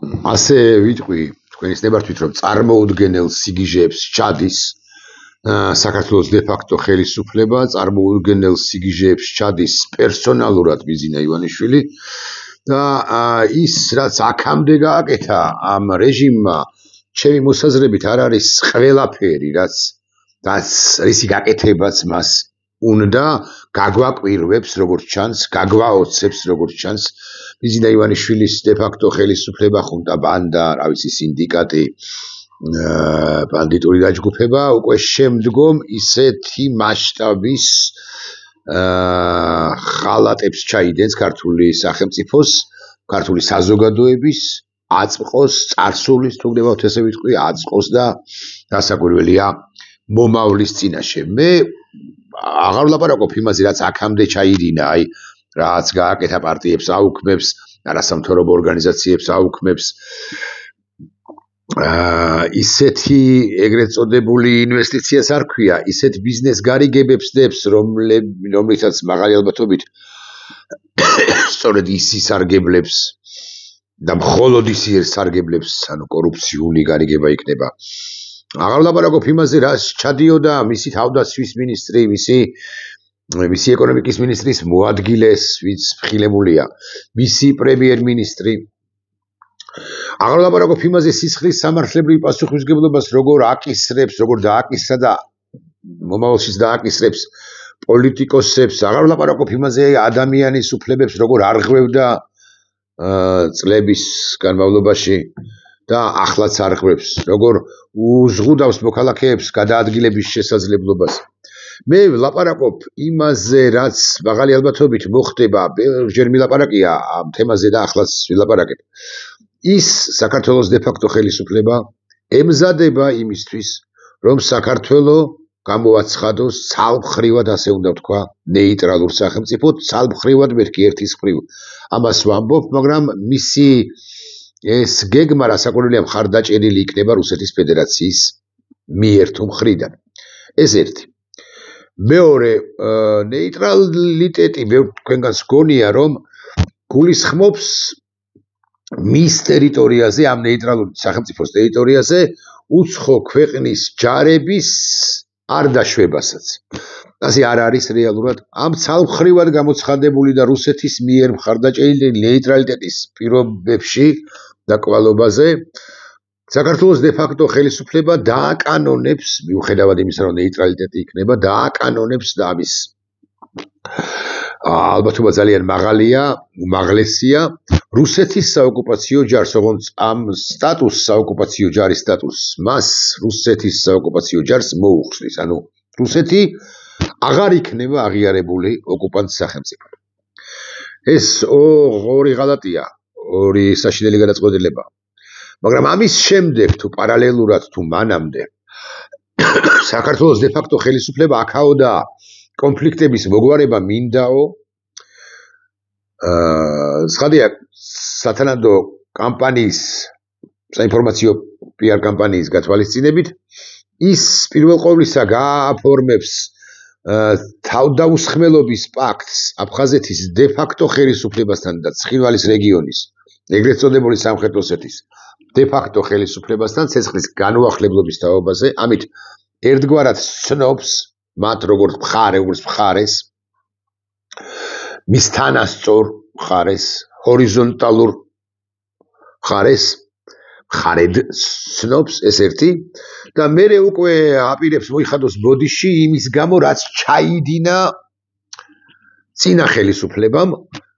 ასე ვიტყვი თქვენის ნებართვით რომ წარმოუდგენელ სიგიჟეებს ჩადის საქართველოს დე-ფაქტო ხელისუფლება, წარმოუდგენელ სიგიჟეებს ჩადის პერსონალურად ბიზინა ივანიშვილი და ის რაც აქამდე გააკეთა ამ რეჟიმმა ჩემი მოსაზრებით არ არის ყველაფერი რაც რისი გაკეთებაც მას უნდა გაგვაკვირვებს როგორც ჩანს, გაგვაოცებს როგორც ჩანს ბიზინა ივანიშვილის დე-ფაქტო ხელისუფლება, ხუნტა ბანდა, რა ვიცი სინდიკატი, ბანდიტური დაჯგუფება უკვე შემდგომ ისეთი მასშტაბის ხალატებს ჩაიდენს ქართული სახელმწიფოს, ქართული საზოგადოების აწმყოს, წარსულის თუ გდებავთ ესე ვიტყვი, აწმყოს და დასაკვირველია მომავლის წინაშე. მე აღარ ვლაპარაკობ იმაზე, რაც აქამდე ჩაიდინა, აი რაც გააკეთა პარტიებს აუქმებს, არასამთავრობო ორგანიზაციებს აუქმებს. ისეთი ეგრეთ წოდებული ინვესტიციას არ ქვია, ისეთ ბიზნეს გარიგებებს დებს, რომლითაც მაღალი ალბათობით სწორედ ის ისარგებლებს და მხოლოდ ის ისარგებლებს, ანუ კორუფციული გარიგება იქნება. აღარ ვლაპარაკობ იმაზე, რაც ჩადიოდა მისი თავდაცვის მინისტრი, მისი ეკონომიკის მინისტრის მოადგილეს, ვინც მხილებულია, მისი პრემიერ-მინისტრი. აღარ ვლაპარაკობ იმაზე სისხლის სამართლებრივ პასუხისმგებლობას როგორ აკისრებს, როგორ დააკისრა და მომავალშიც დააკისრებს პოლიტიკოსებს. აღარ ვლაპარაკობ იმაზე ადამიანის უფლებებს როგორ არღვევდა წლების განმავლობაში და ახლაც არღვევს, როგორ უზღუდავს მოქალაქეებს გადაადგილების შესაძლებლობას. მე ვლაპარაკობ იმაზე, რაც მაღალი ალბათობით მოხდება, ჯერ მილაპარაკია ამ თემაზე და ახლაც ვილაპარაკებ. ის საქართველოს დე-ფაქტო ხელისუფლება ემზადება იმისთვის, რომ საქართველო გამოაცხადოს ცალმხრივად, ასე უნდა ვთქვა, ნეიტრალურ სახელმწიფოდ, ცალმხრივად მერქი ერთის მხრივ. ამას ვამბობ, მაგრამ მისი ეს გეგმა რასაკვირველია მხარდაჭერილი იქნება რუსეთის ფედერაციის მიერ თუ მხრიდან. ეს ერთი. მეორე, ნეიტრალიტეტი ბევრ თქვენგანს გონია, რომ გულისხმობს მის ტერიტორიაზე, ამ ნეიტრალურ სახელმწიფოს ტერიტორიაზე უცხო ქვეყნის ჯარების არ დაშვებასაც. ასე არ არის რეალურად. ამ ცალმხრივად გამოცხადებული და რუსეთის მიერ მხარდაჭერილი ნეიტრალიტეტის პირობებში და კვალობაზე საქართველოს დე-ფაქტო ხელისუფლება დააკანონებს, მიუხედავად იმისა, რომ ნეიტრალიტეტი იქნება, დააკანონებს და ამის ალბათობა ძალიან მაღალია, უმაღლესია, რუსეთის საოკუპაციო ჯარს, ოღონდ ამ სტატუსს, საოკუპაციო ჯარის სტატუსს, მას რუსეთის საოკუპაციო ჯარს მოუხსნის. ანუ რუსეთი აღარ იქნება აღიარებული ოკუპანტ სახელმწიფო. ეს ორი ღალატია, ორი საშინელი გადაწყვეტილება. მაგრამ ამის შემდეგ თუ პარალელურად თუ მანამდე საქართველოს დე-ფაქტო ხელისუფლება აქაოდა კონფლიქტების მოგვარება მინდაო, ცხადია სათანადო კამპანიის, საინფორმაციო PR კამპანიის გათვალისწინებით, ის პირველ ყოვლისა გააფორმებს თავდაუსხმელობის პაქტს აფხაზეთის დე-ფაქტო ხელისუფლებასთან და ცხინვალის რეგიონის, ეგრეთ წოდებული სამხრეთ ოსეთის დე-ფაქტო ხელისუფლებასთან ცეცხლის განუახლებლობის თაობაზე, ამით ერთგვარად ცნობს მათ როგორც მხარეს, მის თანასწორ მხარეს, ჰორიზონტალურ მხარეს, მხარედ ცნობს ეს ერთი და მერე უკვე აპირებს მოიხადოს ბოდიში იმის გამო, რაც ჩაიდინა წინა ხელისუფლებამ,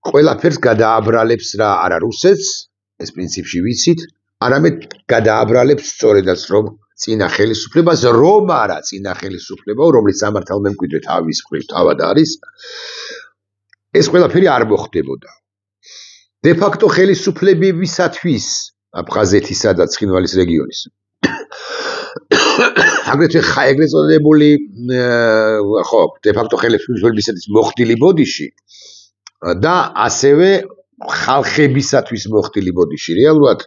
ყველაფერს გადააბრალებს რა არა რუსეთს, ეს პრინციპში ვიცით, არამედ გადააბრალებს სწორედაც რომ წინა ხელისუფლებას, რომ არა წინა ხელისუფლება, რომლის სამართალმემკვიდრე თავის მხრივ თავად არის, ეს ყველაფერი არ მოხდებოდა. დე-ფაქტო ხელისუფლებებისათვის აფხაზეთისა და ცხინვალის რეგიონის. აგრეთვე ეგრეთ წოდებული დე-ფაქტო ხელისუფლებისათვის მოხდილი ბოდიში და ასევე ხალხებისათვის მოხდილი ბოდიში. რეალურად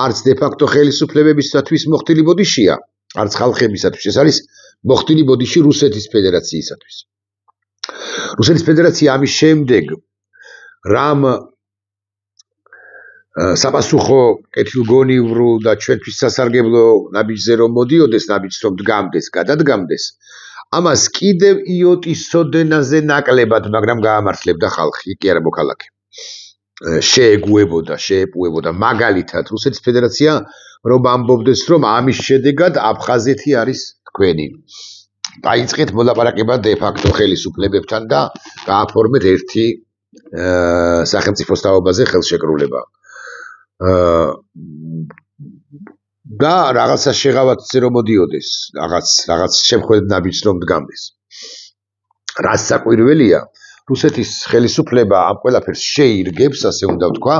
არც დე-ფაქტო ხელისუფლებებისათვის მოხდილი ბოდიშია, არც ხალხებისათვის. ეს არის მოხდილი ბოდიში რუსეთის ფედერაციისათვის. რუსეთის ფედერაცია ამის შემდეგ რამ საპასუხო კეთილგონივრულ და ჩვენთვის სასარგებლო ნაბიჯზე რომ მოდიოდეს, ნაბიჯს რომ დგამდეს, გადადგამდეს, ამას კიდევ იოტისოდენაზე ნაკლებად, მაგრამ გაამართლებდა ხალხი, კი არა მოქალაქე. შეეპუებოდა მაგალითად რუსეთის ფედერაცია რომ ამბობდეს რომ ამის შედეგად აფხაზეთი არის თქვენი. დაიწყეთ მოლაპარაკება დე-ფაქტო ხელისუფლებებთან და გააფორმეთ ერთი სახელმწიფოს თაობაზე ხელშეკრულება. და რაღაცა შეღავათზე რომ მოდიოდეს, რაღაც შემხვრელ ნაბიჯს რომ დგამდეს. რაც საკვირველია, რუსეთის ხელისუფლება ამ ყველაფერს შეირგებს, ასე უნდა ვთქვა,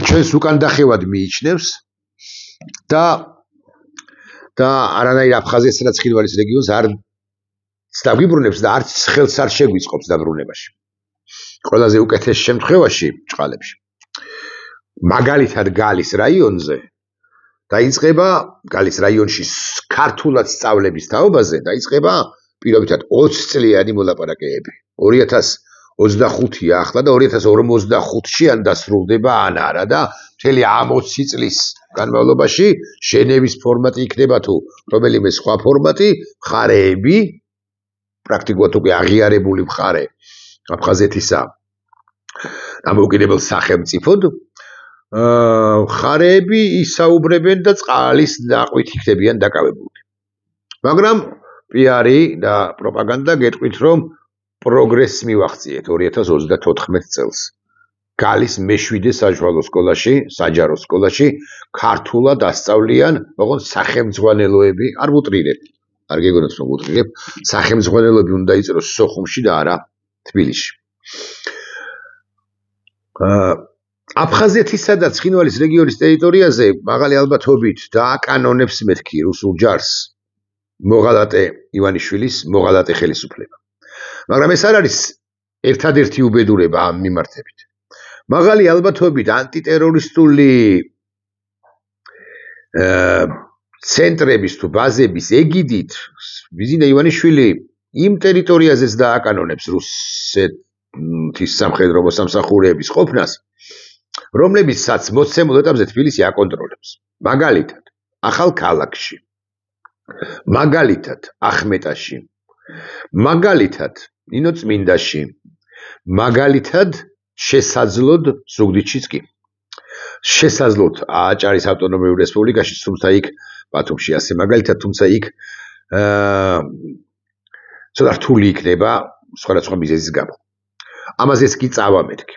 ჩვენს უკან დახევად მიიჩნევს და არანაირ აფხაზეთსა და ცხინვალის რეგიონს არ დაგვიბრუნებს და არც ხელს არ შეგვიწყობს დაბრუნებაში. ყველაზე უკეთეს შემთხვევაში ჭყალებში. მაგალითად გალის რაიონზე დაიწყება გალის რაიონში ქართულად სწავლების თაობაზე დაიწყება პირობითად 20 წლიანი მოლაპარაკებები. 2025-ია ახლა და 2045-ში ან დასრულდება ან არა და მთელი ამ 20 წლის განმავლობაში ჟენევის ფორმატი იქნება თუ რომელიმე სხვა ფორმატი, მხარეები პრაქტიკულად უკვე აღიარებული მხარე აფხაზეთისა დამოუკიდებელ სახელმწიფოდ მხარეები ისაუბრებენ და წყალის ნაყვით იქნებიან დაკავებული. მაგრამ პიარი და პროპაგანდა გეტყვით რომ პროგრესს მივახციეთ 2034 წელს. გალის მე-7 საშუალო სკოლაში, საჯარო სკოლაში ქართულად ასწავლიან, ოღონდ სახელმძღვანელოები, არ ვუტრირებ. არ გეგონოთ რომ ვუტრირებ, სახელმძღვანელოები უნდა იწეროს სოხუმში და არა თბილისში. აფხაზეთისა და ცხინვალის რეგიონის ტერიტორიაზე მაღალი ალბათობით დააკანონებს მეთქი რუსულ ჯარს მოღალატე ივანიშვილის მოღალატე ხელისუფლება. მაგრამ ეს არ არის ერთადერთი უბედურება ამ მიმართებით. მაღალი ალბათობით ანტიტერორისტული ცენტრების თუ ბაზების ეგიდით ბიზინა ივანიშვილი იმ ტერიტორიაზეც დააკანონებს რუსეთის სამხედრო მოსამსახურეების ყოფნას, რომლებიცაც მოცემულ ეტაპზე თბილისი აკონტროლებს. მაგალითად, ახალ ქალაქში, მაგალითად, ახმეტაში, მაგალითად, ნინოწმინდაში, მაგალითად, შესაძლოდ ზუგდიდშიც კი. შესაძლოდ აჭარის ავტონომიურ რესპუბლიკაში, თუმცა იქ ბათუმში ასე მაგალითად, თუმცა იქ ცოტა რთული იქნება სხვადასხვა მიზეზის გამო. ამაზეც კი წავა მეთქი.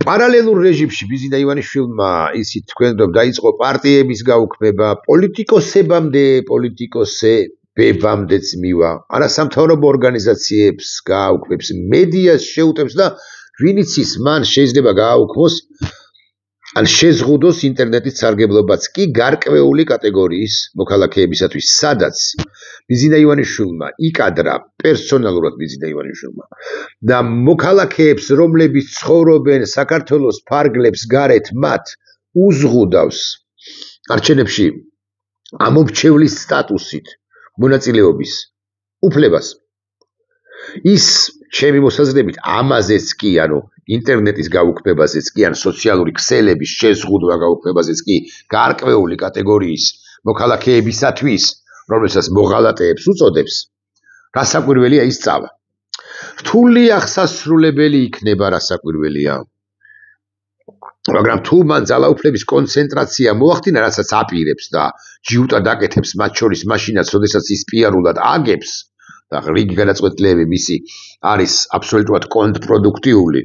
პარალელურ რეჟიმში ბიზინა ივანიშვილმა ისიც თქვენ რომ დაიწყო პარტიების გაუქმება, პოლიტიკოსებამდეც მივა, არასამთავრობო ორგანიზაციებს გააუქმებს, მედიას შეუტევს და ვინიც ის მან შეიძლება გააუქმოს ან შეზღუდოს ინტერნეტის სარგებლობაც კი გარკვეული კატეგორიის მოქალაქეებისათვის, სადაც ბიზინა ივანიშვილმა იკადრა პერსონალურად ბიზინა ივანიშვილმა და მოქალაქეებს, რომლებიც ცხოვრობენ საქართველოს ფარგლებს გარეთ, მათ უზღუდავს არჩევნებში ამომრჩევლის სტატუსით მონაწილეობის უფლებას. ის ჩემი მოსაზრებით ამაზეც კი, ანუ ინტერნეტის გაუქმებაზეც კი, ან სოციალური ქსელების შეზღუდვა გაუქმებაზეც კი გარკვეული კატეგორიის მოქალაქეებისათვის, რომელსაც მოღალატეებს უწოდებს, რასაკვირველია ის წავა. რთული აღსასრულებელი იქნება რასაკვირველია. მაგრამ თუ მან ძალაუფლების კონცენტრაცია მოახდინა, რასაც აპირებს და ჯიუტად აკეთებს მათ შორის მაშინაც, როდესაც ის პიარულად აგებს და რიგი გადაწყვეტილებები მისი არის აბსოლუტურად კონტრპროდუქტიული,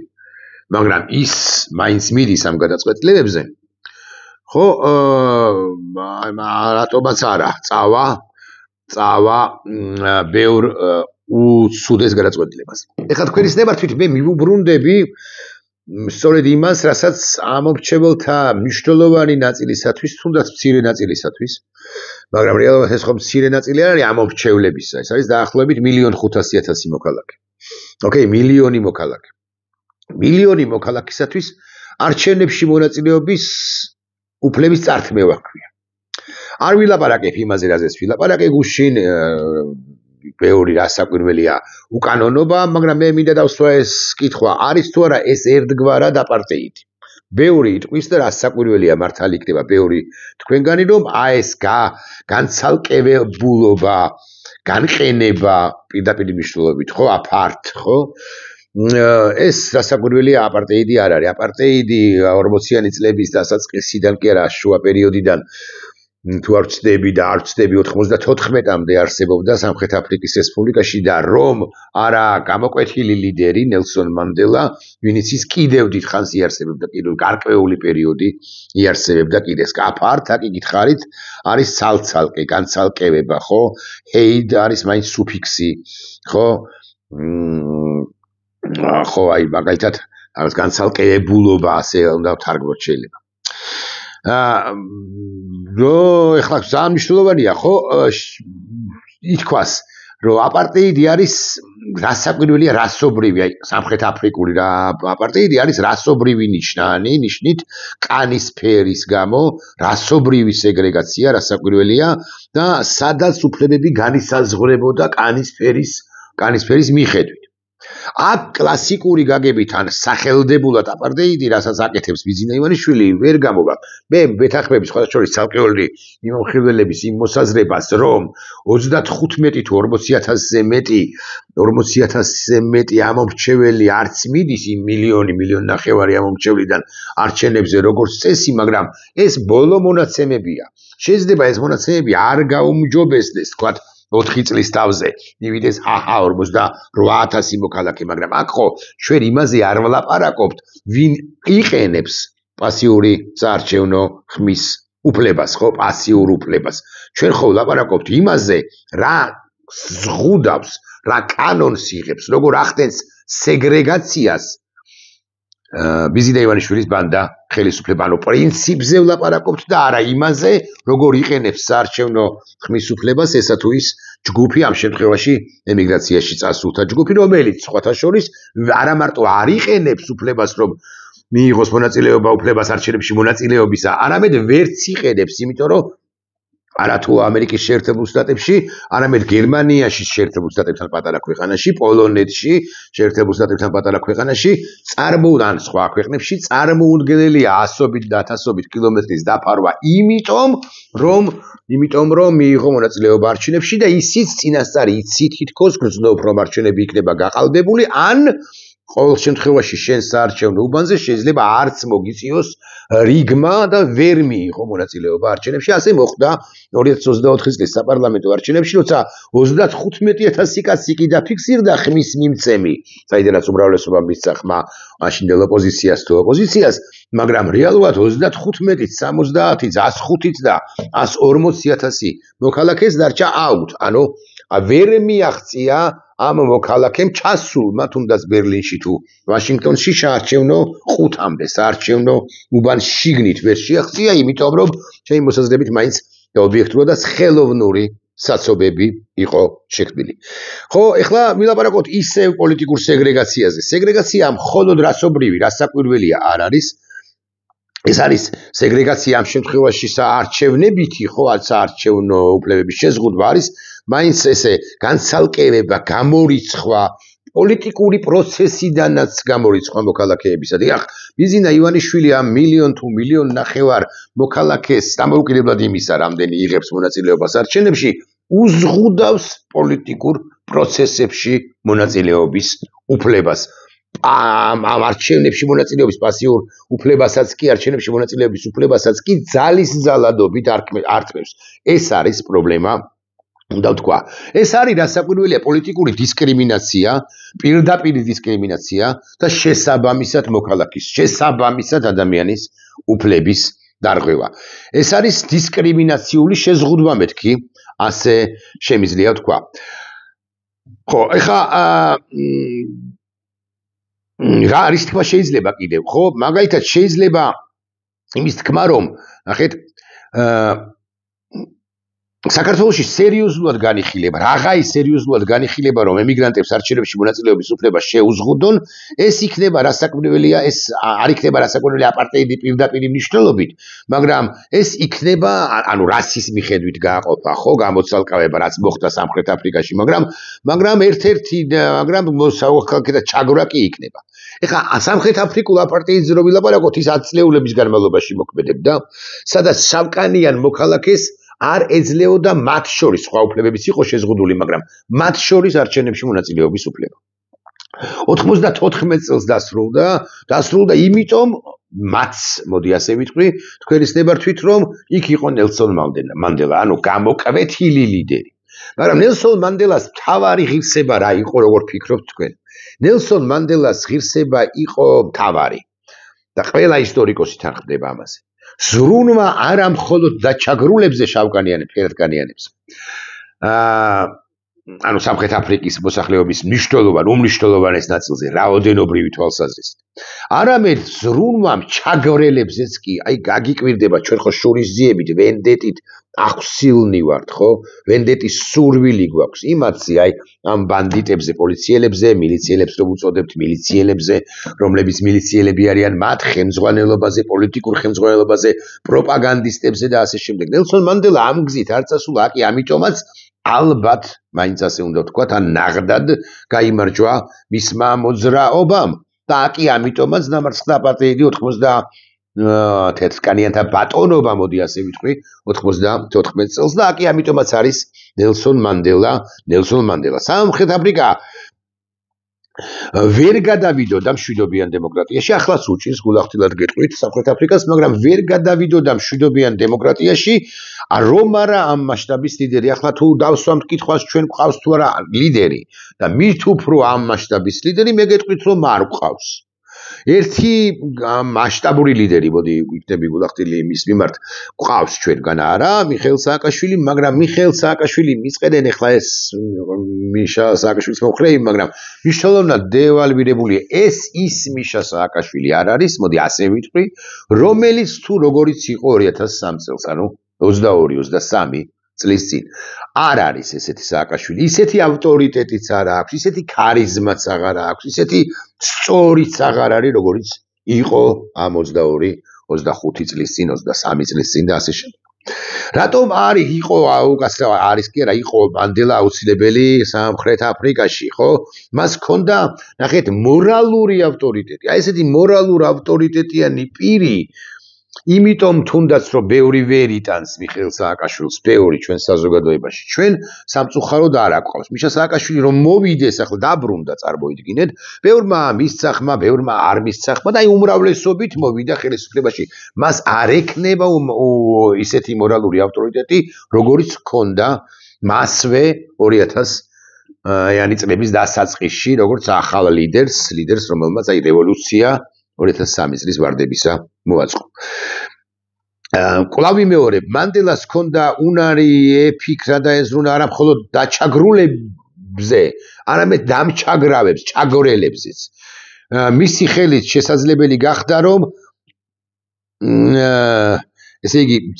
მაგრამ ის მაინც მიდის ამ გადაწყვეტილებებზე. ხო, რატომაც არა, წავა ბევრ უცუდეს გადაწყვეტილებას. ეხლა თქვენის ნებართვით მე მივუბრუნდები სწორედ იმას, რასაც ამომრჩეველთა მნიშვნელოვანი ნაწილისათვის, თუნდაც მცირე ნაწილისათვის, მაგრამ რეალურად ეს ხო მცირე ნაწილი არ არის ამომრჩევლებისა, ეს არის დაახლოებით 1,500,000 მოქალაქე. ოკეი, მილიონი მოქალაქე. მილიონი მოქალაქისათვის არჩევნებში მონაწილეობის უფლების წართმევა ჰქვია. არ ვილაპარაკებ იმაზე, რაზეც ვილაპარაკე გუშინ, ბევრი რასაკვირველია უკანონობა, მაგრამ მე მინდა დავსვა ეს კითხვა, არის თუ არა ეს ერთგვარად აპარტეიდი. ბევრი იტყვის და რა საკვირველია მართალი იქნება ბევრი თქვენგანი რომ ეს განცალკევებულობა განყენება პირდაპირ მნიშვნელობით ხო აფართ ხო ეს რასაკვირველია აპარტეიდი არ არის აპარტეიდი 40-იანი წლების დასაწყისიდან კი არა შუა პერიოდიდან თუ არ ვცდები და არ ვცდები 94-მდე არსებობდა სამხრეთ აფრიკის რესპუბლიკაში და რომ არა გამოკვეთილი ლიდერი ნელსონ მანდელა ვინც ის კიდევ დიდხანს იარსებებდა კიდევ გარკვეული პერიოდი იარსებებდა კიდეს აფართ აკი გითხარით არის ცალცალკე განცალკევება ხო ჰეიდ არის მაინც სუფიქსი ხო ხო აი მაგალითად რაღაც განცალკევებულობა ასე უნდა ვთარგმნოთ შეიძლება ეხლა ძალიან მნიშვნელოვანია ხო ითქვას რომ აპარტეიდი არის რასაკვირველია რასობრივი აი სამხრეთ აფრიკული რა აპარტეიდი არის რასობრივი ნიშნით კანის ფერის გამო რასობრივი სეგრეგაცია რასაკვირველია და სადაც უფლებები განისაზღვრებოდა კანის ფერის მიხედვით აქ კლასიკური გაგებით ან სახელდებულად აპარტეიდი რასაც აკეთებს ბიზინა ივანიშვილი ვერ გამოვა მე ვეთანხმები სხვადასხვა შორის ცალკეული მიმოხილველების იმ მოსაზრებას რომ 35 თუ 40000-ზე მეტი ამომრჩეველი არც მიდის იმ მილიონ ნახევარი ამომრჩევლიდან არჩევნებზე როგორც წესი მაგრამ ეს ბოლო მონაცემებია შეიძლება ეს მონაცემები არ გაუმჯობესდეს თქვა 4 წლის თავზე მივიდეს 48000 მოქალაქე მაგრამ აქ ხო ჩვენ იმაზე არ ვლაპარაკობთ ვინ იყენებს პასიური საარჩევნო ხმის უფლებას ხო პასიურ უფლებას ჩვენ ხო ვლაპარაკობთ იმაზე რა ზღუდავს რა კანონს იღებს როგორ ახდენს სეგრეგაციას ბიზინა ივანიშვილის ბანდა ხელისუფლება ანუ პრინციპზე ვლაპარაკობთ და არა იმაზე როგორ იყენებს საარჩევნო ხმის უფლებას ესა თუ ის ჯგუფი ამ შემთხვევაში ემიგრაციაში წასულთა ჯგუფი რომელიც სხვათა შორის არა მარტო არ იყენებს უფლებას რომ მიიღოს მონაწილეობა უფლებას არჩევნებში მონაწილეობისა არამედ ვერც იყენებს იმიტომ რომ არა თუ ამერიკის შეერთებულ შტატებში, არამედ გერმანიაში შეერთებულ შტატებთან პატარა ქვეყანაში, პოლონეთში შეერთებულ შტატებთან პატარა ქვეყანაში, წარმოუდგან სხვა ქვეყნებში წარმოუდგენელია ასობით და ათასობით კილომეტრის დაფარვა, იმიტომ რომ მიიღო მონაწილეობა არჩევნებში და ისიც წინასწარ იცით თითქოს გრძნობ რომ არჩევნები იქნება გაყალბებული, ან ყოველ შემთხვევაში შენ საარჩევნო უბანზე შეიძლება არც მოგიწიოს რიგმა და ვერ მიიღო მონაწილეობა არჩევნებში. ასე მოხდა 2024 წლის საპარლამენტო არჩევნებში, როცა 35000 კაცი კი დაფიქსირდა ხმის მიმცემი, საიდანაც უმრავლესობა მისცა ხმა მაშინდელ ოპოზიციას თუ ოპოზიციას, მაგრამ რეალურად 35-ით, 70-ით, 105-ით და 140000 მოქალაქეს დარჩა აუთ, ანუ ვერ მიაღწია ამ მოქალაქემ ჩასულმა თუნდაც ბერლინში თუ ვაშინგტონში საარჩევნო ყუთამდე საარჩევნო უბანს შიგნით ვერ შეაღწია, იმიტომ რომ ჩემი მოსაზრებით მაინც ობიექტურად და ხელოვნური საცობები იყო შექმნილი. ხო, ეხლა ვილაპარაკოთ ისევ პოლიტიკურ სეგრეგაციაზე. სეგრეგაცია მხოლოდ რასობრივი, რასაკვირველია არ არის. ეს არის სეგრეგაცია ამ შემთხვევაში საარჩევნებითი, ხო, საარჩევნო უფლებების შეზღუდვა არის, მაინც ესე განცალკევება, გამორიცხვა, პოლიტიკური პროცესიდანაც გამორიცხვა მოქალაქეებისა. დიახ, ბიზინა ივანიშვილი ამ მილიონ თუ მილიონ ნახევარ მოქალაქეს დამოუკიდებლად იმისა, რამდენი იღებს მონაწილეობას არჩევნებში, უზღუდავს პოლიტიკურ პროცესებში მონაწილეობის უფლებას. ამ არჩევნებში მონაწილეობის პასიურ უფლებასაც კი არჩევნებში მონაწილეობის უფლებასაც კი ძალისძალადობით ართმევს. ეს არის პრობლემა. უნდა ვთქვა, ეს არის რასაკვირველია პოლიტიკური დისკრიმინაცია, პირდაპირ დისკრიმინაცია და შესაბამისად მოქალაქის, შესაბამისად ადამიანის უფლების დარღვევა. ეს არის დისკრიმინაციული შეზღუდვა მეთქი, ასე შემიძლია ვთქვა. ხო, ეხლა რა არის თქმა შეიძლება კიდევ, ხო? მაგალითად შეიძლება იმის თქმა რომ, ნახეთ, საქართველოში სერიოზულად განიხილება, რაღაცა სერიოზულად განიხილება, რომ ემიგრანტებს არჩევნებში მონაწილეობის უფლება შეუზღუდონ, ეს იქნება რასაკვირველია, ეს არ იქნება რასაკვირველი აპარტეიდი პირდაპირ მნიშვნელობით, მაგრამ ეს იქნება, ანუ რასის მიხედვით გააყოფა, ხო, გამოცალკავება, რაც მოხდა სამხრეთ აფრიკაში, მაგრამ ერთ-ერთი, მაგრამ მოსაუხალკე და ჩაგვრა კი იქნება. ეხლა სამხრეთ აფრიკულ აპარტეიდს რო ვილაპარაკოთ, ის 10 წლეულების განმავლობაში მოქმედებდა, სადაც შავკანიან მოქალაქეს არ ეძლეოდა მათ შორის სხვა უფლებებიც იყო შეზღუდული, მაგრამ მათ შორის არჩევნებში მონაწილეობის უფლება. 94 წელს დასრულდა იმიტომ მათ, მოდი ასე ვიტყვი, თქვენ ისნებართვით, რომ იქ იყო ნელსონ მანდელა, ანუ გამოკვეთილი ლიდერი. მაგრამ ნელსონ მანდელას მთავარი ღირსება რა იყო, როგორ ფიქრობთ თქვენ? ნელსონ მანდელას ღირსება იყო მთავარი და ყველა ისტორიკოსი თანხმდება ამაზე. ზრუნვა არა მხოლოდ დაჩაგრულებზე შავკანიანებს, ფერადკანიანებს. ანუ სამხრეთ აფრიკის მოსახლეობის უმნიშვნელოვანეს ნაწილზე რაოდენობრივი თვალსაზრისით. არამედ ზრუნვამ ჩაგვრელებზეც კი, აი გაგიკვირდება ჩვენ ხო შურისძიებით, ვენდეტით ახსილნი ვართ, ხო? ვენდეტის სურვილი გვაქვს იმათზე, აი ამ ბანდიტებზე, პოლიციელებზე, მილიციელებს რო უწოდებთ, მილიციელებზე, რომლებიც მილიციელები არიან მათ ხელმძღვანელობაზე, პოლიტიკურ ხელმძღვანელობაზე, პროპაგანდისტებზე და ასე შემდეგ. ნელსონ მანდელა ამ გზით არ წასულა, აკი ამიტომაც ალბათ, მაინც ასე უნდა ვთქვათ, ან ნაღდად გაიმარჯვა მისმა მოძრაობამ და აკი ამიტომაც დამარცხდა აპარტეიდი 91 ბატონობა, მოდი ასე ვიტყვი, 94 წელს და აკი ამიტომაც არის ნელსონ მანდელა. სამხრეთ აფრიკა ვერ გადავიდოდა მშვიდობიან დემოკრატიაში, ახლაც უჭირს გულახდილად გეტყვით სამხრეთ აფრიკას, მაგრამ ვერ გადავიდოდა მშვიდობიან დემოკრატიაში, რომ არა ამ მასშტაბის ლიდერი. ახლა თუ დავსვამთ კითხვას, ჩვენ გვყავს თუ არა ლიდერი და მით უფრო ამ მასშტაბის ლიდერი, მე გეტყვით რომ არ გვყავს. ერთი მასშტაბური ლიდერი, მოდი ვიქნები გულახდილი მის მიმართ, გვყავს ჩვენგან არა, მიხეილ სააკაშვილი, მაგრამ მიხეილ სააკაშვილი მისყედენ ახლა ეს მიშა სააკაშვილის მომხრე, მაგრამ მნიშვნელოვნად დევალვირებულია. ეს ის მიშა სააკაშვილი არ არის, მოდი ასე ვიტყვი, რომელიც თუ როგორიც იყო 2003 წელს, ანუ 22-23 წლის წინ. არ არის ესეთი სააკაშვილი, ისეთი ავტორიტეტიც არ აქვს, ისეთი ქარიზმაც აღარ აქვს, ისეთი სწორიც აღარ არის, როგორც იყო ამ 22-25 წლის წინ, 23 წლის წინ და ასე შემდეგ. რატომ არის კი არა, იყო მანდელა აუცილებელი სამხრეთ აფრიკაში, ხო? მას ჰქონდა, ნახეთ, მორალური ავტორიტეტი. აი ესეთი მორალურ ავტორიტეტიანი პირი, იმიტომ თუნდაც რომ ბევრი ვერ იტანს მიხეილ სააკაშვილს, ბევრი ჩვენ საზოგადოებაში, ჩვენ სამწუხაროდ არ აკვავს. მიშა სააკაშვილი რომ მოვიდეს, ახლა დაბრუნდა, წარმოიდგინეთ, ბევრმა მისცა ხმა, ბევრმა არ მისცა ხმა და აი უმრავლესობით მოვიდა ხელისუფლებაში. მას არ ექნება ისეთი მორალური ავტორიტეტი, როგორიც ჰქონდა მასვე 2000-იანი წლების დასაწყისში, როგორც ახალ ლიდერს, რომელმაც აი რევოლუცია 2003 წლის ვარდებისა მოაწყო. კვლავ ვიმეორებ, მანდელას ჰქონდა უნარი ეფიქრა და ეზრუნა არა მხოლოდ დაჩაგრულებზე, არამედ დამჩაგრავებს, ჩაგვრელებზეც. მისი ხელით შესაძლებელი გახდა, რომ ესე იგი,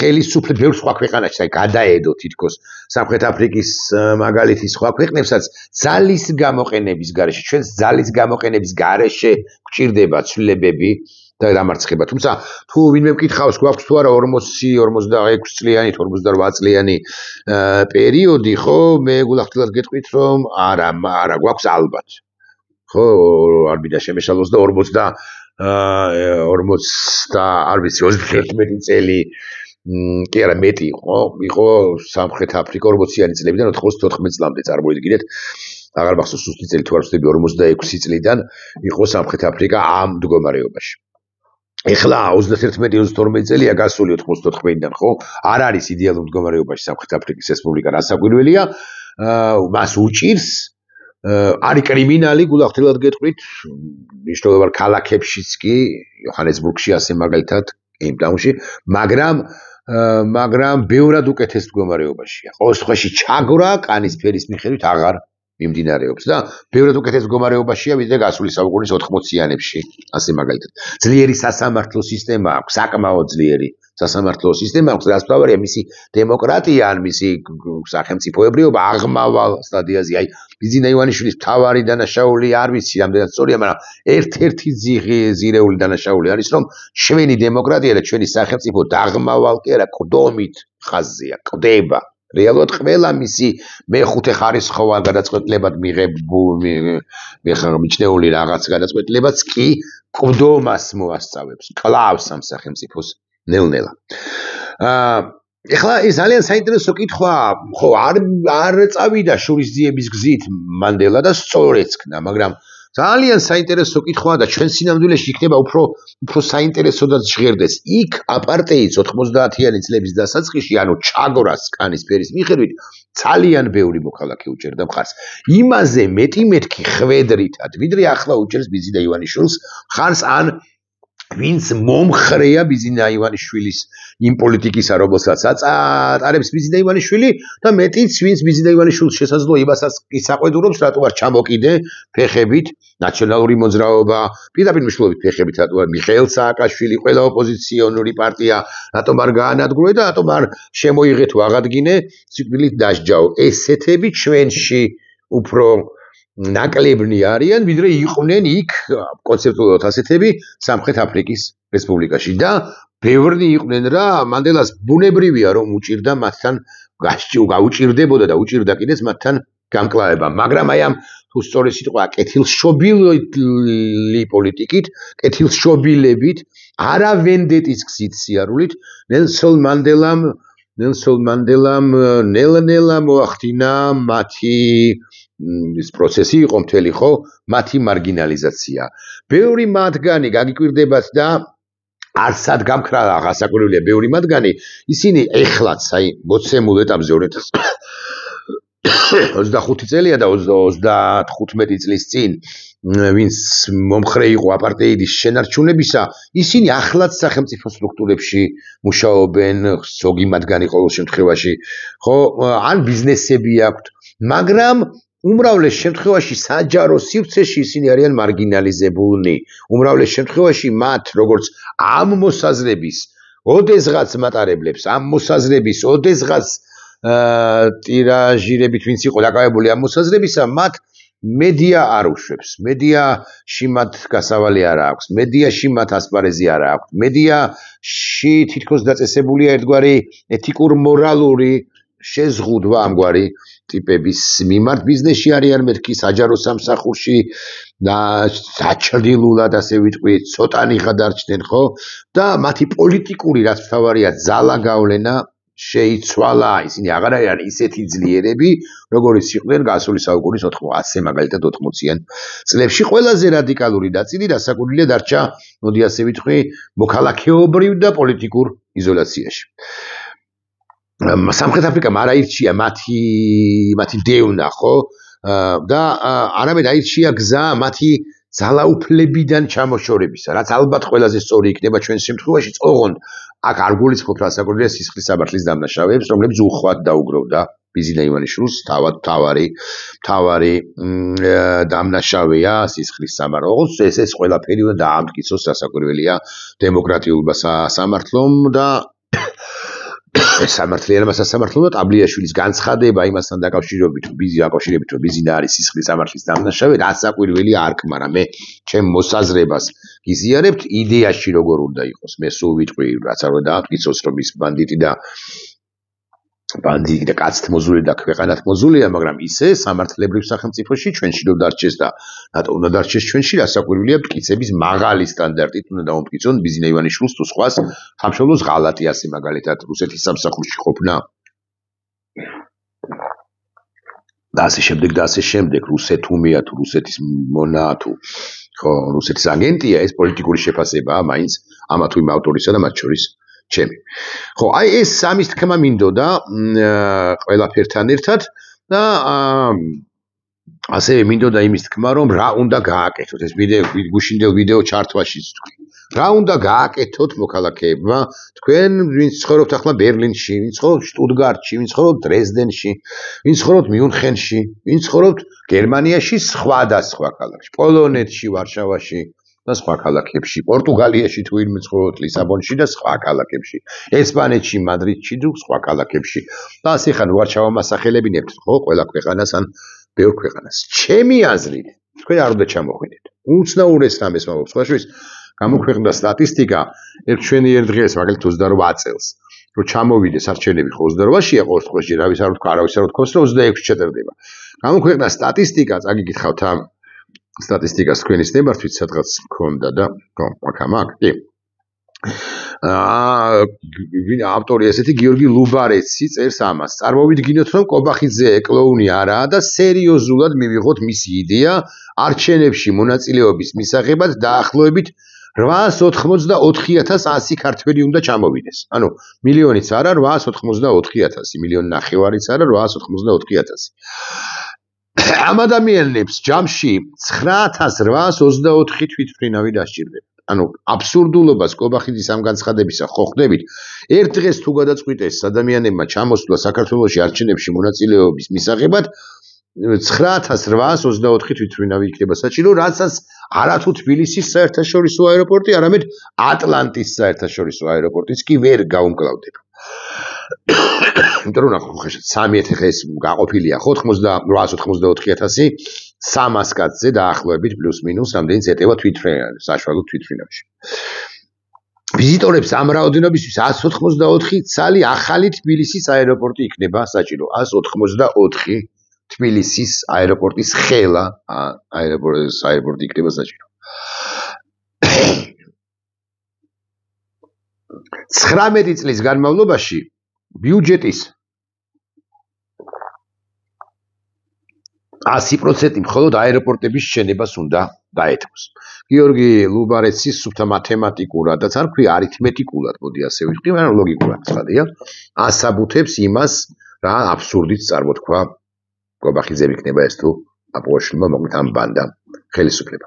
ხელისუფლება ბევრ სხვა ქვეყანაში, აი გადაედო თითქოს სამხრეთ აფრიკის მაგალითი სხვა ქვეყნებსაც ძალის გამოყენების გარეშე, ჩვენს ძალის გამოყენების გარეშე გვჭირდება ცვლილებები და დამარცხება. თუმცა თუ ვინმე მკითხავს, გვაქვს თუ არა 40-46 წლიანი, 48 წლიანი პერიოდი, ხო, მე გულახდილად გეტყვით, რომ არა, გვაქვს ალბათ. ხო, არ მინდა შემეშალოს და 41 წელი კი არა მეტი იყო სამხრეთ აფრიკა 40-იანი წლებიდან 94 წლამდე წარმოიდგინეთ. აღარ მახსოვს ზუსტი წელი თუ არ ვცდები 46 წლიდან იყო სამხრეთ აფრიკა ამ მდგომარეობაში. ეხლა 31-32 წელია გასული 94-დან, ხო? არ არის იდეალურ მდგომარეობაში სამხრეთ აფრიკის რესპუბლიკა, რასაკვირველია, მას უჭირს არის კრიმინალი, გულახდილად გეტყვით, მნიშვნელოვან ქალაქებშიც კი, იოჰანესბურგში ასე მაგალითად, კეიპტაუნში, მაგრამ ბევრად უკეთეს მდგომარეობაშია. ყოველ შემთხვევაში ჩაგვრა კანის ფერის მიხედვით აღარ მიმდინარეობს და ბევრად უკეთეს მდგომარეობაშია, ვიდრე გასული საუკუნის 80-იანებში, ასე მაგალითად. ძლიერი სასამართლო სისტემა აქვს, საკმაოდ ძლიერი სასამართლო სისტემა აქვს, რაც თავარია მისი დემოკრატია, ან მისი სახელმწიფოებრიობა აღმავალ სტადიაზე. აი, ბიძინა ივანიშვილის მთავარი დანაშაული არ ვიცი, რამდენად სწორია, მაგრამ ერთ-ერთი ზირეული დანაშაული არის, რომ ჩვენი დემოკრატია და ჩვენი სახელმწიფო დაღმავალ კი არა, ყდომით ხაზზეა, ყდება. რეალურად ყველა მისი მეხუთე ხარისხოვან გადაწყვეტილებად მიჩნეული რაღაც გადაწყვეტილებაც კი კვდომას მოასწავებს, კლავს ამ სახელმწიფოს ნელ-ნელა. ეხლა ეს ძალიან საინტერესო კითხვაა, ხო არ წავიდა შურისძიების გზით მანდელა და სწორედ ქნა, მაგრამ ძალიან საინტერესო კითხვაა და ჩვენ სინამდვილეში იქნება უფრო საინტერესოდაც ჟღერდეს. იქ აპარტეიდს 90-იანი წლების დასაწყისში, ანუ ჩაგორას კანის ფერის მიხედვით, ძალიან ბევრი მოქალაქე უჭერდა მხარს. იმაზე მეტი მეთქი ხვედრითად, ვიდრე ახლა უჭერს ბიზინა ივანიშვილს მხარს ან ვინც მომხრეა ბიზინა ივანიშვილის იმ პოლიტიკისა, რომელსაც აწარებს ბიზინა ივანიშვილი და მეტიც ვინც ბიზინა ივანიშვილს შესაძლოა იმასაც ისაყვედურობს, რატო არ ჩამოკიდე ფეხებით ნაციონალური მოძრაობა, პირდაპირ მნიშვნელობით ფეხებით რატო არ მიხეილ სააკაშვილი, ყველა ოპოზიციონური პარტია რატომ არ გაანადგურე და რატომ არ შემოიღე თუ აღადგინე, სიკვდილით დასჯაო. ესეთები ჩვენში უფრო ნაკლებნი არიან, ვიდრე იყვნენ იქ კონცეპტუალურად ასეთები სამხრეთ აფრიკის რესპუბლიკაში და ბევრი იყვნენ რა, მანდელას ბუნებრივია რომ უჭირდა მათთან გაუჭირდებოდა და უჭირდა კიდეც მათთან გამკლავება, მაგრამ აი ამ თუ სწორი სიტყვა კეთილშობილი პოლიტიკით, კეთილშობილებით, არა ვენდეტის გზით სიარულით, ნელსონ მანდელამ ნელ-ნელა მოახდინა მათი ეს პროცესი იყო მთელი ხო, მათი მარგინალიზაცია. ბევრი მათგანი გაგიკვირდებათ და არცად გამქრალა გასაკვირველია ბევრი მათგანი, ისინი ეხლაც აი მოცემულ ეტაპზე 2025 წელია და 35 წლის წინ ვინც მომხრე იყო აპარტეიდის შენარჩუნებისა, ისინი ახლაც სახელმწიფო სტრუქტურებში მუშაობენ, ზოგი მათგანი ყოველ შემთხვევაში, ხო, ან ბიზნესები აქვთ, მაგრამ უმრავლეს შემთხვევაში საჯარო სივრცეში ისინი არიან მარგინალიზებულნი. უმრავლეს შემთხვევაში მათ როგორც ამ მოსაზრების ოდესღაც მატარებლებს, ამ მოსაზრების ოდესღაც ტირაჟირებით ვინც იყო დაკავებული ამ მოსაზრებისა, მათ მედია არ უშვებს. მედიაში მათ გასავალი არ აქვს, მედიაში მათ ასპარეზი არ აქვს. მედიაში თითქოს დაწესებულია ერთგვარი ეთიკურ-მორალური შეზღუდვა ამგვარი ტიპების მიმართ. ბიზნესში არიან მეთქი, საჯარო სამსახურში და საჭრდილულად ასე ვიტყვი, ცოტანი გადარჩნენ, ხო? და მათი პოლიტიკური რაც მთავარია ძალა გავლენა შეიცვალა, ისინი აღარ არიან ისეთი ძლიერები, როგორიც იყვნენ გასული საუკუნის 80-ე მაგალითად 80-იან წლებში. ყველაზე რადიკალური ნაწილი დასაკვირველია დარჩა, მოდი ასე ვიტყვი, მოქალაქეობრივ და პოლიტიკურ იზოლაციაში. სამხრეთ აფრიკამ არ აირჩია მათი დევნა, ხო? და არამედ აირჩია გზა მათი ძალაუფლებიდან ჩამოშორებისა, რაც ალბათ ყველაზე სწორი იქნება ჩვენს შემთხვევაში. ოღონდ აქ არ გულისხმობთ რასაკვირველია სისხლის სამართლის დამნაშავეებს, რომლებიც უხვად დაუგროვდა ბიზინა ივანიშვილს, თავარი დამნაშავეა სისხლის სამართლს. ეს ყველაფერი უნდა დაამტკიცოს რასაკვირველია დემოკრატიულ სამართლომ და სამართლიანმა სასამართლომ და ტაბლიაშვილის განცხადება იმასთან დაკავშირებით, რომ ბიზინა არის სისხლის სამართლის დამნაშავე, რასაკვირველია არ კმარა. მე ჩემ მოსაზრებას გიზიარებთ, იდეაში როგორ უნდა იყოს. მე სულ ვიტყვი, რაც არ უნდა დაამტკიცოს, რომ ის ბანდიტი და კაცთ მოზული და ქვეყანათ მოზულია, მაგრამ ისე სამართლებრივ სახელმწიფოში ჩვენში რომ დარჩეს და რატო უნდა დარჩეს ჩვენში, რასაკვირველია მტკიცების მაღალი სტანდარტით უნდა დაუმტკიცონ ბიზინა ივანიშვილს თუ სხვას სამშობლოს ღალატი ასე მაგალითად რუსეთის სამსახურში ყოფნა და ასე შემდეგ რუსეთუმია თუ რუსეთის მონა თუ ხო რუსეთის აგენტია, ეს პოლიტიკური შეფასებაა მაინც ამა თუ იმ ავტორისა და მათ შორის ჩემი. ხო, აი ეს სამის თქმა მინდოდა ყველაფერთან ერთად და ასევე მინდოდა იმის თქმა, რომ რა უნდა გააკეთოთ. ეს გუშინდელ ვიდეო ჩართვაშიც თქვი. რა უნდა გააკეთოთ მოქალაქეებმა, თქვენ ვინც ცხოვრობთ ახლა ბერლინში, ვინც ცხოვრობთ შტუტგარტში, ვინც ცხოვრობთ დრეზდენში, ვინც ცხოვრობთ მიუნხენში, ვინც ცხოვრობთ გერმანიაში, სხვადასხვა ქალაქში, პოლონეთში, ვარშავაში და სხვა ქალაქებში, პორტუგალიაში თუ ვინმე ცხოვრობთ ლისაბონში და სხვა ქალაქებში, ესპანეთში, მადრიდში და სხვა ქალაქებში. და ასე ხან ვარშავა მასახელებინებთ, ხო, ყველა ქვეყანას ან ბევრ ქვეყანას. ჩემი აზრით, თქვენ არ უნდა ჩამოხვიდეთ. უცნაურეს რამეს მოგობს. სხვაშორის გამოქვეყნდა სტატისტიკა ჩვენი ერთ დღეს, მაგალითად 28 წელს. რომ ჩამოვიდეს არჩევნები 28-ში ყოველ შემთხვევაში რავის არ ვთქვა, არავის არ ვთქოს, რომ 26-ში ჩატარდება. გამოქვეყნდა სტატისტიკა, წაგიგითხავთ ამ სტატისტიკას თქვენის ნებართვით სადღაც მქონდა და აქ კი. ავტორი ესეთი გიორგი ლუბარეცი წერს ამას. წარმოვიდგინოთ, რომ კობახიძე კლოუნი არაა და სერიოზულად მივიღოთ მისი იდეა არჩევნებში მონაწილეობის მისაღებად დაახლოებით 884,100 ქართველი უნდა ჩამოვიდეს. ანუ მილიონიც არა, 884,000, მილიონი ნახევარიც არა, 884,000. ამ ადამიანებს ჯამში 9,824 თვითმფრინავი დასჭირდება. ანუ აბსურდულობას კობახიძის ამ განცხადებისა ხო ხვდებით? ერთ დღეს თუ გადაწყვიტეს ადამიანებმა ჩამოსვლა საქართველოში არჩევნებში მონაწილეობის მისაღებად 9,824 თვითმფრინავი იქნება საჭირო, რასაც არათუ თბილისის საერთაშორისო აეროპორტი, არამედ ატლანტის საერთაშორისო აეროპორტიც კი ვერ გაუმკლავდება. იმიტომ რომ ნახო ხეშ 3000 ხეს გაყოფილია 884,000 300 კაცზე დაახლოებით პლუს მინუს რამდენიც ეტევა თვითმფრინავი, საშუალო თვითმფრინავში. ვიზიტორებს ამ რაოდენობისთვის 184 ცალი ახალი თბილისის აეროპორტი იქნება საჭირო. 184 თბილისის აეროპორტის ხელა აეროპორტი იქნება საჭირო. 19 წლის განმავლობაში ბიუჯეტის 100% მხოლოდ აეროპორტების შენებას უნდა დაეთმოს. გიორგი ლუბარეცის სუფთა მათემატიკურადაც არ ქვია არითმეტიკულად, მოდი ასე ვიტყვი, მაგრამ ლოგიკურად ცხადია, ასაბუთებს იმას, რა აბსურდით წარმოთქვა კობახიძე იქნება ეს თუ აპოშლმა მოკლედ ამ ბანდამ ხელისუფლება.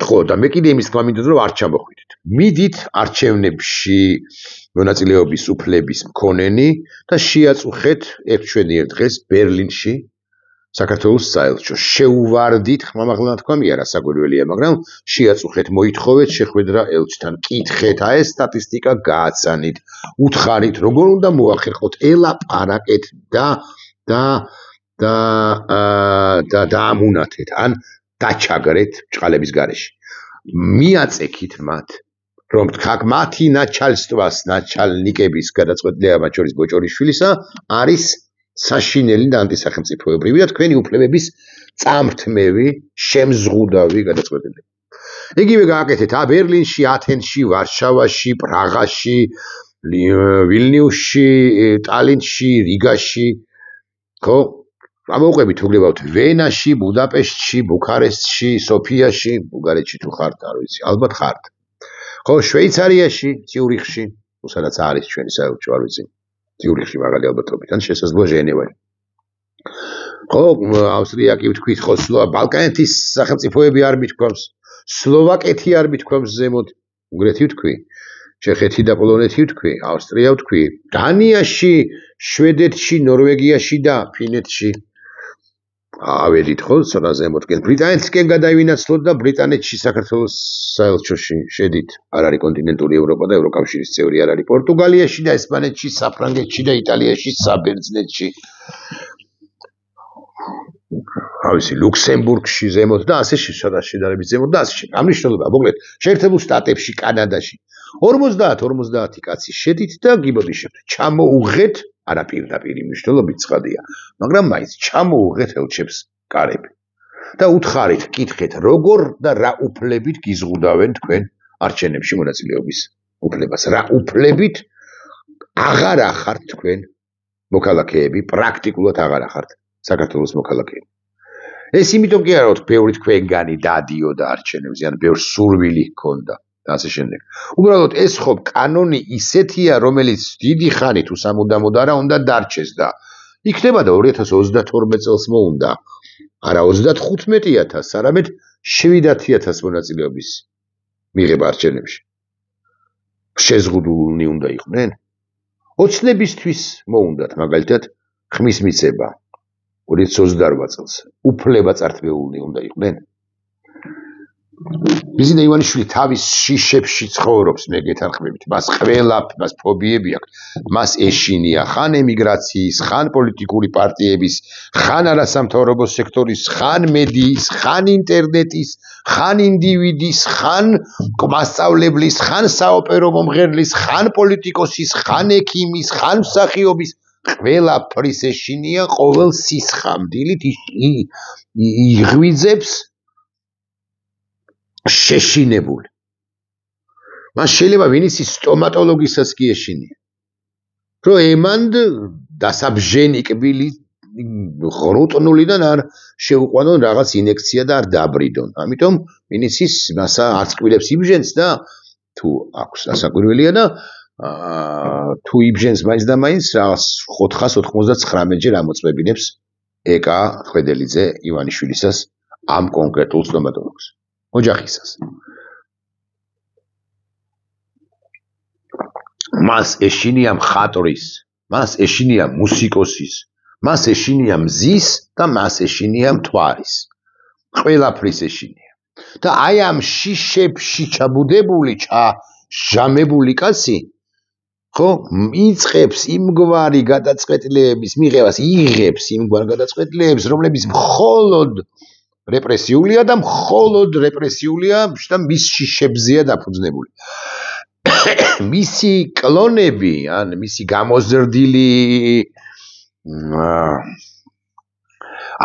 ხო და მე კიდე იმის თქმა მინდოდა რომ არ ჩამოხვიდეთ. მიდით არჩევნებში მონაწილეობის უფლების მქონენი და შეაწუხეთ ერთშვენიერ დღეს ბერლინში საქართველოს საელჩო. შეუვარდით, ხმამაღლა თქვა მე არა საგვირველია, მაგრამ შეაწუხეთ, მოითხოვეთ შეხვედრა ელჩთან, კითხეთ, აი ეს სტატისტიკა გააცანით, უთხარით, როგორ უნდა მოახერხოთ, ელაპარაკეთ და ამუნათეთ, ან დაჩაგრეთ ბჭყალების გარეშე. მიაწექით მათ, რომ თქვათ მათი ნაჩალსტვას, ნაჩალნიკების გადაწყვეტილება მათ შორის ბოჭორიშვილისა არის საშინელი და ანტისახელმწიფოებრივი და თქვენი უფლებების წამრთმევი, შემზღუდავი გადაწყვეტილება. იგივე გააკეთეთ ბერლინში, ათენში, ვარშავაში, პრაღაში, ვილნიუსში, ტალინში, რიგაში, ხო? ამოვყვებით უგლებავთ ვენაში, ბუდაპეშტში, ბუქარესტში, სოფიაში, ბულგარეთში თუ ხართ, არ ვიცი, ალბათ ხართ. ხო, შვეიცარიაში, ციურიხში, სადაც არის ჩვენი საელჩო, არ ვიცი. ციურიხში მაგალი ალბათობით, ან შესაძლოა ჟენევაში. ხო, ავსტრია კი ვთქვით, ხო, ბალკანეთის სახელმწიფოები არ მithქვამს, სლოვაკეთი არ მithქვამს ზემოთ, უნგრეთი ვთქვი, ჩეხეთი და პოლონეთი ვთქვი, ავსტრია ვთქვი, დანიაში, შვედეთში, ნორვეგიაში და ფინეთში. ავედით ხო, ცოტა ზემოთკენ ბრიტანეთისკენ გადავინაცვლოთ და ბრიტანეთში საქართველოს საელჩოში შედით. არ არის კონტინენტური ევროპა და ევროკავშირის წევრი არ არის. პორტუგალიაში და ესპანეთში, საფრანგეთში და იტალიაში, საბერძნეთში. ავისი ლუქსემბურგში ზემოთ და ასე შედარებით ზემოთ და ასე. ამ მნიშვნელობა, მოკლედ, შეერთებულ შტატებში, კანადაში 50 კაცი შედით და გიბოდიშებთ. ჩამოუღეთ არა პირდაპირ მნიშვნელობით ცხადია, მაგრამ მაინც ჩამოუღეთ ელჩებს კარები. და უთხარით, კითხეთ, როგორ და რა უფლებით გიზღუდავენ თქვენ არჩევნებში მონაწილეობის უფლებას. რა უფლებით აღარ ახართ თქვენ მოქალაქეები, პრაქტიკულად აღარ ახართ საქართველოს მოქალაქეები. ეს იმიტომ კი არა, რომ ბევრი თქვენგანი დადიოდა არჩევნებზე, ან ბევრ სურვილი ჰქონდა. ასე შემდეგ. უბრალოდ ეს ხო კანონი ისეთია, რომელიც დიდი ხანი თუ სამუდამოდ არა უნდა დარჩეს და იქნება და 2032 წელს მოუნდა. არა 35,000, არამედ 7,000 მონაწილეობის მიღება არჩევნებში. შეზღუდულნი უნდა იყვნენ. ოცნებისთვის მოუნდათ, მაგალითად, ხმის მიცემა 2028 წელს. უფლება წართმეულნი უნდა იყვნენ. ბიზნე ივანიშვილი თავის შიშებში ცხოვრობს, მე გეთანხმებით, მას ყველაფერს ფობიები აქვს, მას ეშინია ხან ემიგრაციის, ხან პოლიტიკური პარტიების, ხან არასამთავრობო სექტორის, ხან მედიის, ხან ინტერნეტის, ხან ინდივიდის, ხან მასწავლებლის, ხან საოპერო მომღერლის, ხან პოლიტიკოსის, ხან ექიმის, ხან მსახიობის, ყველაფრის ეშინია, ყოველ სისხამდილით იღვიძებს შეშინებული. მას შეიძლება ვინც სტომატოლოგისაც კი ეშინია. რომ ემანდ დასაბჟენი კბილი ღრუტნულიდან არ შეუყვანონ რაღაც ინექცია და არ დააბრიდონ. ამიტომ ვინც მასა არც კბილებს იბჟენს და თუ აქვს ასაკვირველია და თუ იბჟენს მაინც და მაინც რაღაც 499-ჯერ ამოწმებინებს ეკა ხვედელიძე ივანიშვილისას ამ კონკრეტულ სტომატოლოგს. ოჯახისას. მას ეშინია მხატვრის, მას ეშინია მუსიკოსის, მას ეშინია მზის და მას ეშინია მთვარის. ყველაფრის ეშინია. და აი ამ შიშებში ჩაბუდებული, ჟამებული კაცი, ხო, იწყებს იმგვარი გადაწყვეტილების მიღებას, იღებს იმგვარ გადაწყვეტილებს, რომლებიც მხოლოდ რეპრესიულია და მხოლოდ რეპრესიულია და მის შიშებზეა დაფუძნებული. მისი კლონები, ან მისი გამოზრდილი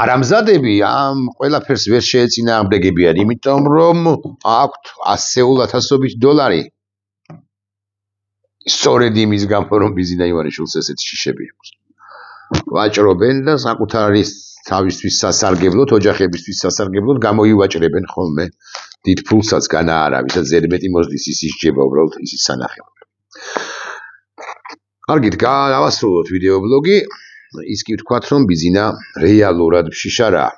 არამზადები ამ ყველაფერს ვერ შეეწინააღმდეგებიან, იმიტომ რომ აქვთ $100,000 დოლარი. სწორედ იმის გამო, რომ ბიზნა ივანიშვილს ესეთი შიშები აქვს. ვაჭრობენ და საკუთარი თავისთვის სასარგებლოდ, ოჯახებისთვის სასარგებლოდ გამოივაჭრებენ ხოლმე დიდ ფულსაც განაარა, ვისაც ზედმეტი მოზლის ის ისჯება უბრალოდ ისის სანახევროდ. კარგით, დავასრულოთ ვიდეო ბლოგი. ის კი ვთქვათ, რომ ბიზინა რეალურად შიშა რა.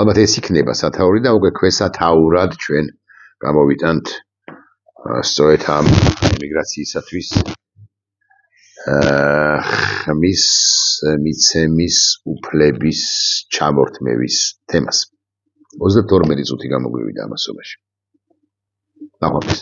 ალბათ ეს იქნება სათაური და უკვე ქვესათაურად ჩვენ გამოვიტანთ სწორედ ამ ემიგრაციისათვის ხმის მიცემის უფლების ჩამორთმევის თემას. 22 წუთი გამოგვივიდა ამასობაში. ნაყოფის.